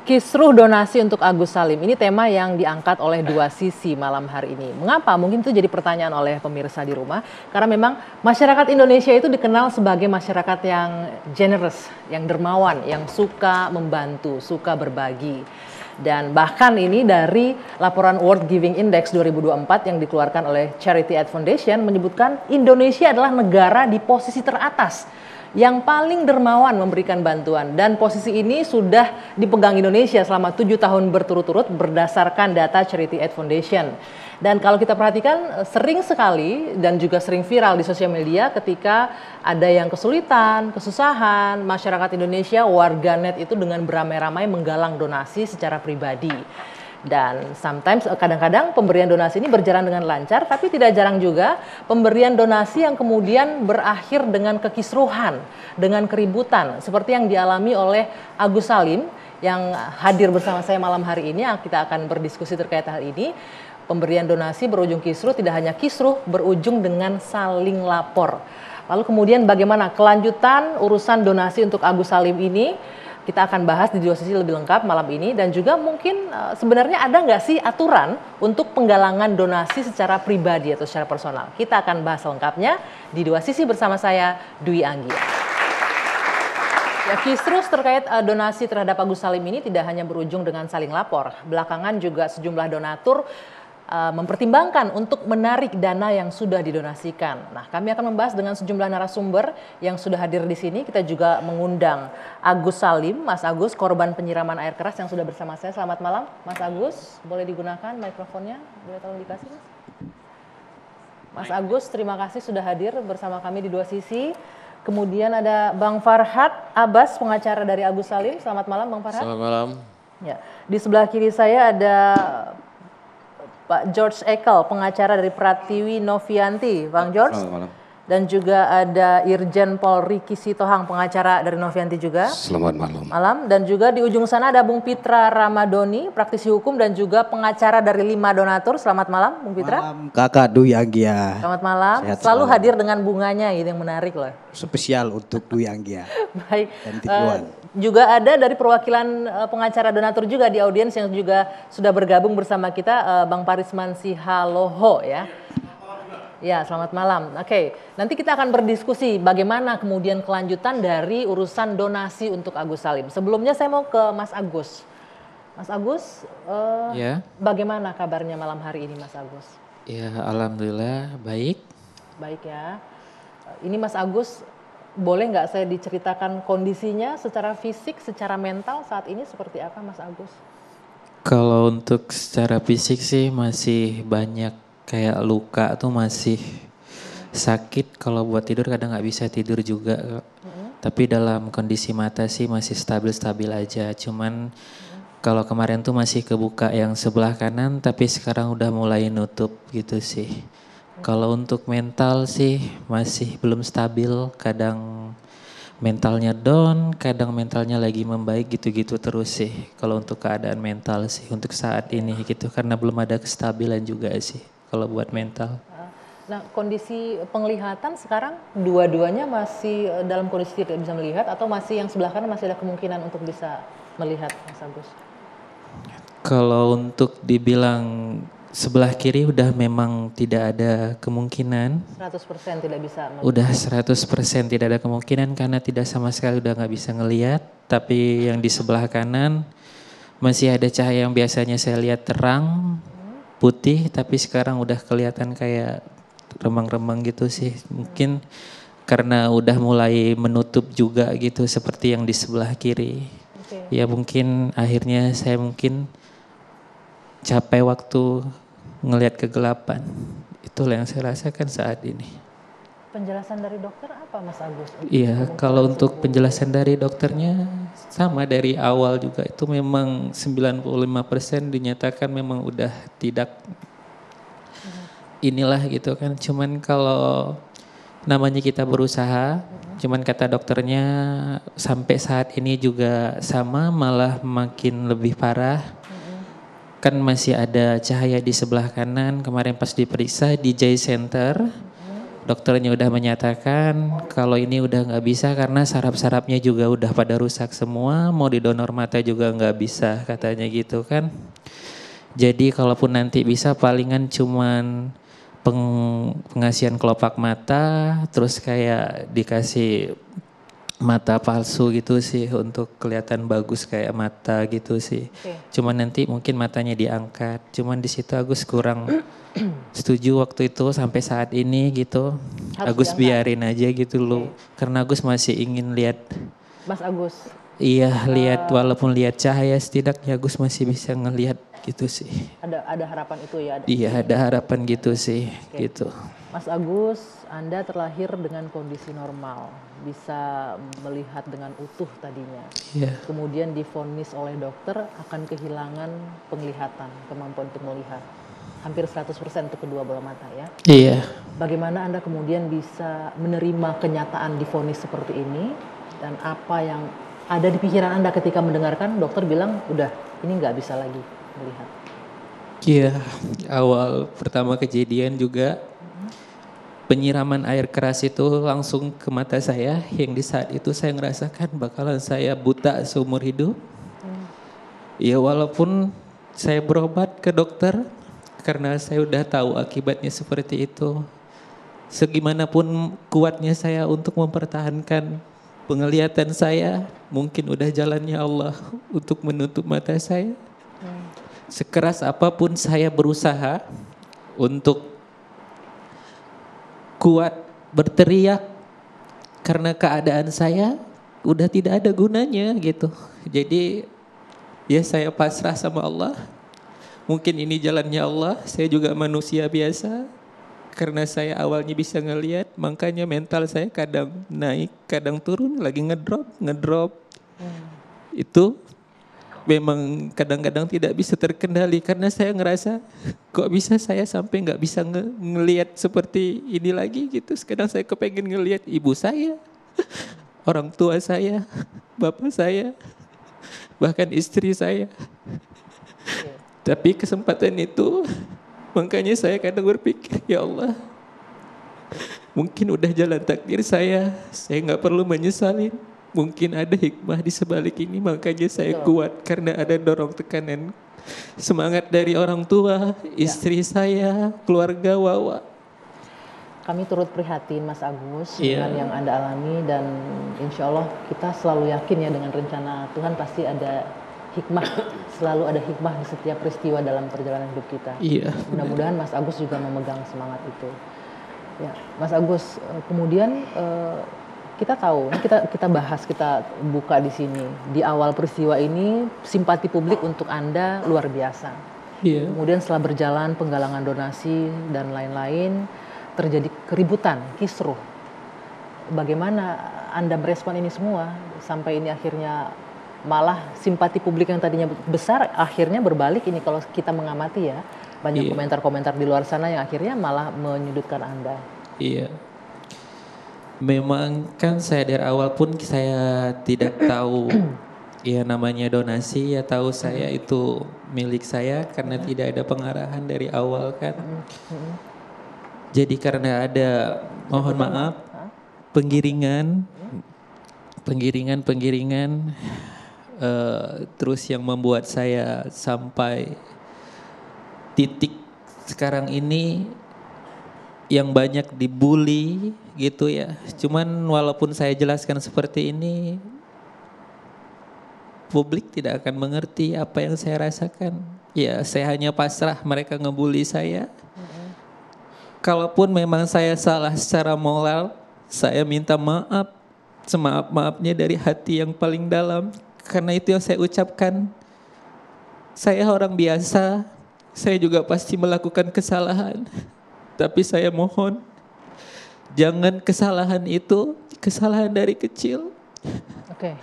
Kisruh donasi untuk Agus Salim, ini tema yang diangkat oleh dua sisi malam hari ini. Mengapa? Mungkin itu jadi pertanyaan oleh pemirsa di rumah. Karena memang masyarakat Indonesia itu dikenal sebagai masyarakat yang generous, yang dermawan, yang suka membantu, suka berbagi. Dan bahkan ini dari laporan World Giving Index 2024 yang dikeluarkan oleh Charity Aid Foundation menyebutkan Indonesia adalah negara di posisi teratas yang paling dermawan memberikan bantuan, dan posisi ini sudah dipegang Indonesia selama 7 tahun berturut-turut berdasarkan data Charity Aid Foundation. Dan kalau kita perhatikan sering sekali dan juga sering viral di sosial media ketika ada yang kesulitan, kesusahan, masyarakat Indonesia, warganet itu dengan beramai-ramai menggalang donasi secara pribadi. Dan kadang-kadang pemberian donasi ini berjalan dengan lancar, tapi tidak jarang juga pemberian donasi yang kemudian berakhir dengan kekisruhan, dengan keributan, seperti yang dialami oleh Agus Salim yang hadir bersama saya malam hari ini. Kita akan berdiskusi terkait hal ini. Pemberian donasi berujung kisruh, tidak hanya kisruh, berujung dengan saling lapor. Lalu kemudian bagaimana kelanjutan urusan donasi untuk Agus Salim ini? Kita akan bahas di dua sisi lebih lengkap malam ini, dan juga mungkin sebenarnya ada nggak sih aturan untuk penggalangan donasi secara pribadi atau secara personal. Kita akan bahas lengkapnya di dua sisi bersama saya, Dwi Anggia. Ya, kisruh terkait donasi terhadap Agus Salim ini tidak hanya berujung dengan saling lapor. Belakangan juga sejumlah donatur mempertimbangkan untuk menarik dana yang sudah didonasikan. Nah, kami akan membahas dengan sejumlah narasumber yang sudah hadir di sini. Kita juga mengundang Agus Salim, Mas Agus, korban penyiraman air keras yang sudah bersama saya. Selamat malam, Mas Agus. Boleh digunakan mikrofonnya? Boleh tolong dikasih, Mas? Mas Agus, terima kasih sudah hadir bersama kami di dua sisi. Kemudian ada Bang Farhad Abbas, pengacara dari Agus Salim. Selamat malam, Bang Farhad. Selamat malam. Ya, di sebelah kiri saya ada Pak George Ekel, pengacara dari Pratiwi Novianti. Bang George. Selamat malam. Dan juga ada Irjen Pol Riki Sitohang, pengacara dari Novianti juga. Selamat malam. Malam. Dan juga di ujung sana ada Bung Pitra Ramadoni, praktisi hukum dan juga pengacara dari 5 donatur. Selamat malam, Bung Pitra. Malam, Kakak Dwi Anggia. Selamat malam. Sehat Selalu selalu. hadir dengan bunganya gitu yang menarik loh. Spesial untuk Dwi Anggia. Baik. Dan Tituan. Juga ada dari perwakilan pengacara donatur juga di audiens yang juga sudah bergabung bersama kita, Bang Parisman Sihaloho ya. Ya, selamat malam. Oke, nanti kita akan berdiskusi bagaimana kemudian kelanjutan dari urusan donasi untuk Agus Salim. Sebelumnya saya mau ke Mas Agus. Mas Agus, Ya. bagaimana kabarnya malam hari ini, Mas Agus? Ya, alhamdulillah baik. Baik ya. Ini Mas Agus, boleh nggak saya diceritakan kondisinya secara fisik, secara mental saat ini seperti apa, Mas Agus? Kalau untuk secara fisik sih masih banyak kayak luka tuh, masih sakit. Kalau buat tidur kadang nggak bisa tidur juga. Tapi dalam kondisi mata sih masih stabil-stabil aja. Cuman kalau kemarin tuh masih kebuka yang sebelah kanan, tapi sekarang udah mulai nutup gitu sih. Kalau untuk mental sih masih belum stabil, kadang mentalnya down, kadang mentalnya lagi membaik gitu-gitu terus sih. Kalau untuk keadaan mental sih untuk saat ini gitu, karena belum ada kestabilan juga sih kalau buat mental. Nah, kondisi penglihatan sekarang dua-duanya masih dalam kondisi tidak bisa melihat, atau masih yang sebelah kanan masih ada kemungkinan untuk bisa melihat, Mas Agus? Kalau untuk dibilang sebelah kiri udah memang tidak ada kemungkinan. 100% tidak bisa melihat. Udah 100% tidak ada kemungkinan karena tidak sama sekali udah nggak bisa ngelihat. Tapi yang di sebelah kanan masih ada cahaya yang biasanya saya lihat terang, putih, tapi sekarang udah kelihatan kayak remang-remang gitu sih. Mungkin karena udah mulai menutup juga gitu seperti yang di sebelah kiri. Oke. Ya mungkin akhirnya saya mungkin capek waktu ngelihat kegelapan. Itulah yang saya rasakan saat ini. Penjelasan dari dokter apa, Mas Agus? Iya, kalau untuk penjelasan dari dokternya sama dari awal juga itu memang 95% dinyatakan memang udah tidak inilah gitu kan. Cuman kalau namanya kita berusaha, cuman kata dokternya sampai saat ini juga sama, malah makin lebih parah. Kan masih ada cahaya di sebelah kanan. Kemarin pas diperiksa di J Center dokternya udah menyatakan kalau ini udah nggak bisa karena saraf-sarafnya juga udah pada rusak semua, mau didonor mata juga nggak bisa katanya gitu kan. Jadi kalaupun nanti bisa palingan cuman pengasihan kelopak mata, terus kayak dikasih mata palsu gitu sih untuk kelihatan bagus kayak mata gitu sih. Cuman nanti mungkin matanya diangkat. Cuman di situ Agus kurang setuju waktu itu sampai saat ini gitu. Harus Agus diangkat. biarin aja gitu loh. Karena Agus masih ingin lihat. Mas Agus, Iya lihat walaupun lihat cahaya setidaknya Agus masih bisa ngelihat gitu sih. ada harapan itu ya? Iya ada harapan gitu sih gitu. Mas Agus, Anda terlahir dengan kondisi normal, bisa melihat dengan utuh tadinya. Iya. Kemudian divonis oleh dokter akan kehilangan penglihatan, kemampuan untuk melihat. Hampir 100% untuk kedua bola mata ya. Iya. Bagaimana Anda kemudian bisa menerima kenyataan divonis seperti ini dan apa yang ada di pikiran Anda ketika mendengarkan dokter bilang udah ini nggak bisa lagi melihat? Iya, awal pertama kejadian juga penyiraman air keras itu langsung ke mata saya yang di saat itu saya ngerasakan bakalan saya buta seumur hidup. Ya walaupun saya berobat ke dokter karena saya udah tahu akibatnya seperti itu. Segimanapun kuatnya saya untuk mempertahankan penglihatan saya, mungkin udah jalannya Allah untuk menutup mata saya. Sekeras apapun saya berusaha untuk kuat berteriak karena keadaan saya udah tidak ada gunanya gitu. Jadi ya saya pasrah sama Allah. Mungkin ini jalannya Allah, saya juga manusia biasa. Karena saya awalnya bisa ngelihat, makanya mental saya kadang naik, kadang turun, lagi ngedrop. Itu memang kadang-kadang tidak bisa terkendali karena saya ngerasa kok bisa saya sampai nggak bisa ngelihat seperti ini lagi gitu. Sekarang saya kepengen ngelihat ibu saya, orang tua saya, bapak saya, bahkan istri saya. Tapi kesempatan itu makanya saya kadang berpikir ya Allah mungkin udah jalan takdir saya nggak perlu menyesalin. Mungkin ada hikmah di sebalik ini, makanya saya kuat karena ada dorong tekanan semangat dari orang tua, istri saya, keluarga Wawa. Kami turut prihatin Mas Agus dengan yang Anda alami dan insya Allah kita selalu yakin ya dengan rencana Tuhan pasti ada hikmah, selalu ada hikmah di setiap peristiwa dalam perjalanan hidup kita. Mudah-mudahan Mas Agus juga memegang semangat itu. Ya, Mas Agus, kemudian kita tahu, kita bahas, kita buka di sini. Di awal peristiwa ini simpati publik untuk Anda luar biasa. Kemudian setelah berjalan penggalangan donasi dan lain-lain, terjadi keributan, kisruh. Bagaimana Anda merespon ini semua sampai ini akhirnya malah simpati publik yang tadinya besar akhirnya berbalik ini kalau kita mengamati ya. Banyak komentar-komentar di luar sana yang akhirnya malah menyudutkan Anda. Iya. Memang kan saya dari awal pun saya tidak tahu ya namanya donasi, ya tahu saya itu milik saya karena tidak ada pengarahan dari awal kan. Jadi karena ada mohon maaf penggiringan terus yang membuat saya sampai titik sekarang ini yang banyak dibully gitu ya. Cuman walaupun saya jelaskan seperti ini, publik tidak akan mengerti apa yang saya rasakan. Ya saya hanya pasrah mereka ngebully saya. Kalaupun memang saya salah secara moral, saya minta maaf. Semaaf-maafnya dari hati yang paling dalam. Karena itu yang saya ucapkan. Saya orang biasa, saya juga pasti melakukan kesalahan. Tapi saya mohon, jangan kesalahan itu kesalahan dari kecil. Oke.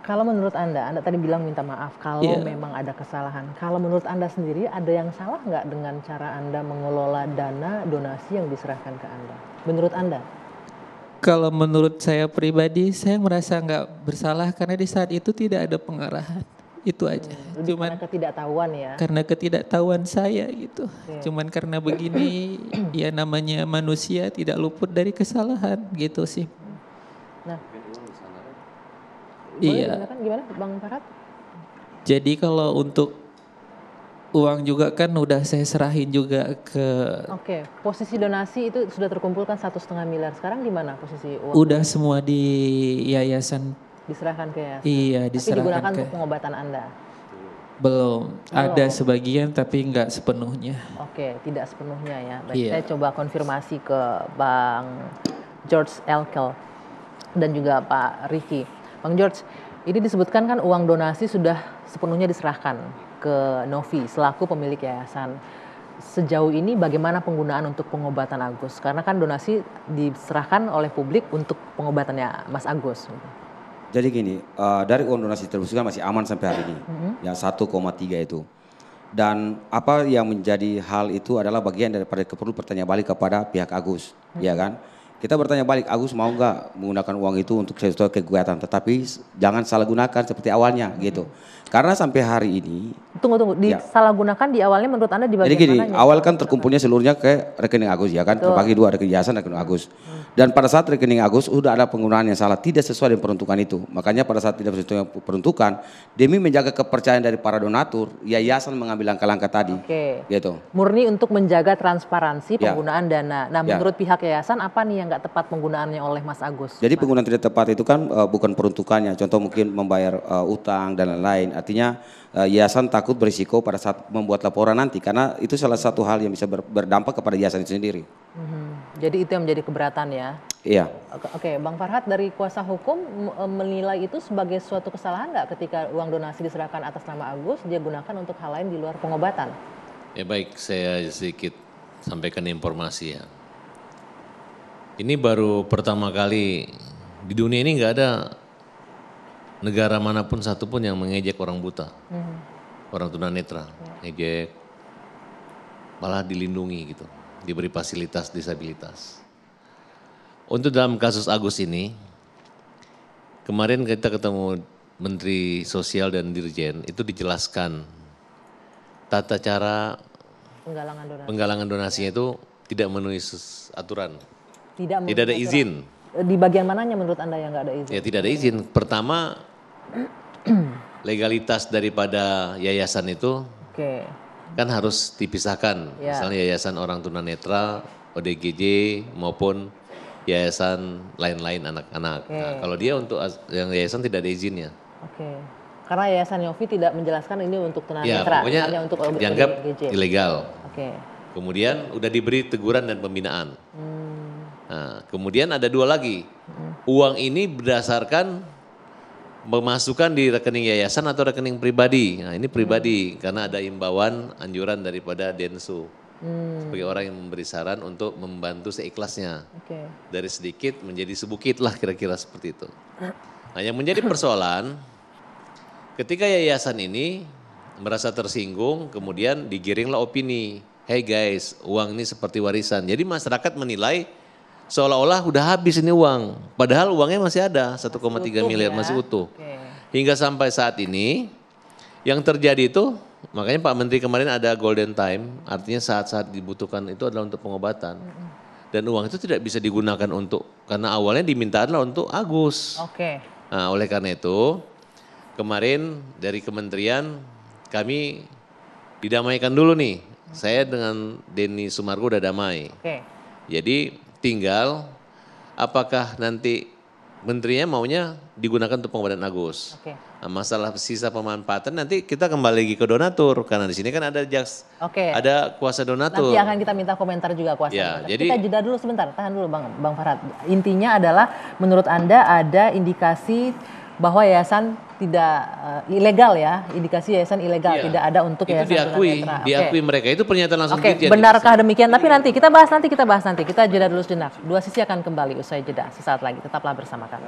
Kalau menurut Anda tadi bilang minta maaf kalau memang ada kesalahan. Kalau menurut Anda sendiri ada yang salah nggak dengan cara Anda mengelola dana donasi yang diserahkan ke Anda? Menurut Anda? Kalau menurut saya pribadi, saya merasa nggak bersalah karena di saat itu tidak ada pengarahan. Itu aja. Lebih Cuman karena ketidaktahuan ya. karena ketidaktahuan saya gitu. Cuman karena begini ya namanya manusia tidak luput dari kesalahan gitu sih. Nah, boleh Iya. digunakan gimana Bang Farhat? Jadi kalau untuk uang juga kan udah saya serahin juga ke Oke, posisi donasi itu sudah terkumpulkan 1,5 miliar. Sekarang di mana posisi uang? udah semua di yayasan. Diserahkan ke yayasan. Iya, Tapi diserahkan digunakan ke untuk pengobatan Anda. belum. Ada sebagian tapi nggak sepenuhnya. Oke, tidak sepenuhnya ya. Baik, Iya. saya coba konfirmasi ke Bang George Elkel dan juga Pak Ricky. Bang George, ini disebutkan kan uang donasi sudah sepenuhnya diserahkan ke Novi selaku pemilik yayasan. Sejauh ini bagaimana penggunaan untuk pengobatan Agus? Karena kan donasi diserahkan oleh publik untuk pengobatannya Mas Agus. Jadi gini, dari uang donasi tersebut kan masih aman sampai hari ini, yang 1,3 itu. Dan apa yang menjadi hal itu adalah bagian daripada perlu bertanya balik kepada pihak Agus, ya kan? Kita bertanya balik, Agus mau nggak menggunakan uang itu untuk sesuatu kegiatan, tetapi jangan salah gunakan seperti awalnya gitu. Karena sampai hari ini, Tunggu, disalahgunakan di awalnya menurut Anda di jadi bagian gini, mananya? awal kan terkumpulnya seluruhnya ke rekening Agus ya kan, terbagi dua, rekening yayasan dan rekening Agus. Dan pada saat rekening Agus sudah ada penggunaan yang salah, tidak sesuai dengan peruntukan itu. Makanya pada saat tidak sesuai dengan peruntukan, demi menjaga kepercayaan dari para donatur, yayasan mengambil langkah-langkah tadi. Oke. Gitu. Murni untuk menjaga transparansi Ya. penggunaan dana. Nah, menurut pihak yayasan apa nih yang nggak tepat penggunaannya oleh Mas Agus? Jadi penggunaan tidak tepat itu kan bukan peruntukannya, contoh mungkin membayar utang dan lain-lain. Artinya yayasan takut berisiko pada saat membuat laporan nanti, karena itu salah satu hal yang bisa berdampak kepada yayasan itu sendiri. Jadi itu yang menjadi keberatan ya. Iya. Oke, Bang Farhat dari kuasa hukum menilai itu sebagai suatu kesalahan nggak ketika uang donasi diserahkan atas nama Agus dia gunakan untuk hal lain di luar pengobatan? Ya baik, saya sedikit sampaikan informasi ya. Ini baru pertama kali di dunia ini nggak ada negara manapun satupun yang mengejek orang buta, orang tunanetra, ngejek, malah dilindungi gitu, diberi fasilitas disabilitas. Untuk dalam kasus Agus ini, kemarin kita ketemu Menteri Sosial dan Dirjen, itu dijelaskan tata cara Penggalangan donasi. penggalangan donasinya itu tidak memenuhi aturan. Tidak Tidak ada memenuhi izin. aturan. Di bagian mananya menurut Anda yang nggak ada izin? Ya tidak ada izin. Pertama, legalitas daripada yayasan itu Oke. kan harus dipisahkan. Ya. Misalnya yayasan orang tunanetra, ODGJ maupun yayasan lain-lain anak-anak. Nah, kalau dia untuk yang yayasan tidak ada izinnya. Oke. Karena Yayasan Yofi tidak menjelaskan ini untuk Ya, tunanetra, pokoknya hanya untuk dianggap ODGJ. ilegal. Oke. Kemudian udah diberi teguran dan pembinaan. Nah, kemudian ada dua lagi. Uang ini berdasarkan memasukkan di rekening yayasan atau rekening pribadi. Nah ini pribadi karena ada imbauan anjuran daripada Densu. Sebagai orang yang memberi saran untuk membantu seikhlasnya. Oke. Dari sedikit menjadi sebukit lah kira-kira seperti itu. Nah yang menjadi persoalan ketika yayasan ini merasa tersinggung kemudian digiringlah opini. Hey guys, uang ini seperti warisan. Jadi masyarakat menilai seolah-olah udah habis ini uang. Padahal uangnya masih ada 1,3 miliar ya. masih utuh. Oke. Hingga sampai saat ini yang terjadi itu makanya Pak Menteri kemarin ada golden time. Artinya saat-saat dibutuhkan itu adalah untuk pengobatan. Dan uang itu tidak bisa digunakan untuk, karena awalnya diminta adalah untuk Agus. Oke. Nah oleh karena itu kemarin dari kementerian kami didamaikan dulu nih. Saya dengan Denny Sumargo udah damai. Oke. Jadi tinggal apakah nanti menterinya maunya digunakan untuk pengobatan Agus. Oke. Nah, masalah sisa pemanfaatan nanti kita kembali lagi ke donatur karena di sini kan ada Oke. ada kuasa donatur. Nanti akan kita minta komentar juga kuasa. Ya, donatur. jadi- kita jeda dulu sebentar, tahan dulu Bang Farhat. Intinya adalah menurut Anda ada indikasi bahwa yayasan tidak ilegal ya, indikasi yayasan ilegal, Iya. tidak ada untuk itu yayasan tunanetra. Oke. diakui mereka itu pernyataan langsung Oke, Dirjen. benarkah demikian? Tapi nanti kita bahas nanti. Kita jeda dulu sejenak. Dua sisi akan kembali usai jeda sesaat lagi. Tetaplah bersama kami.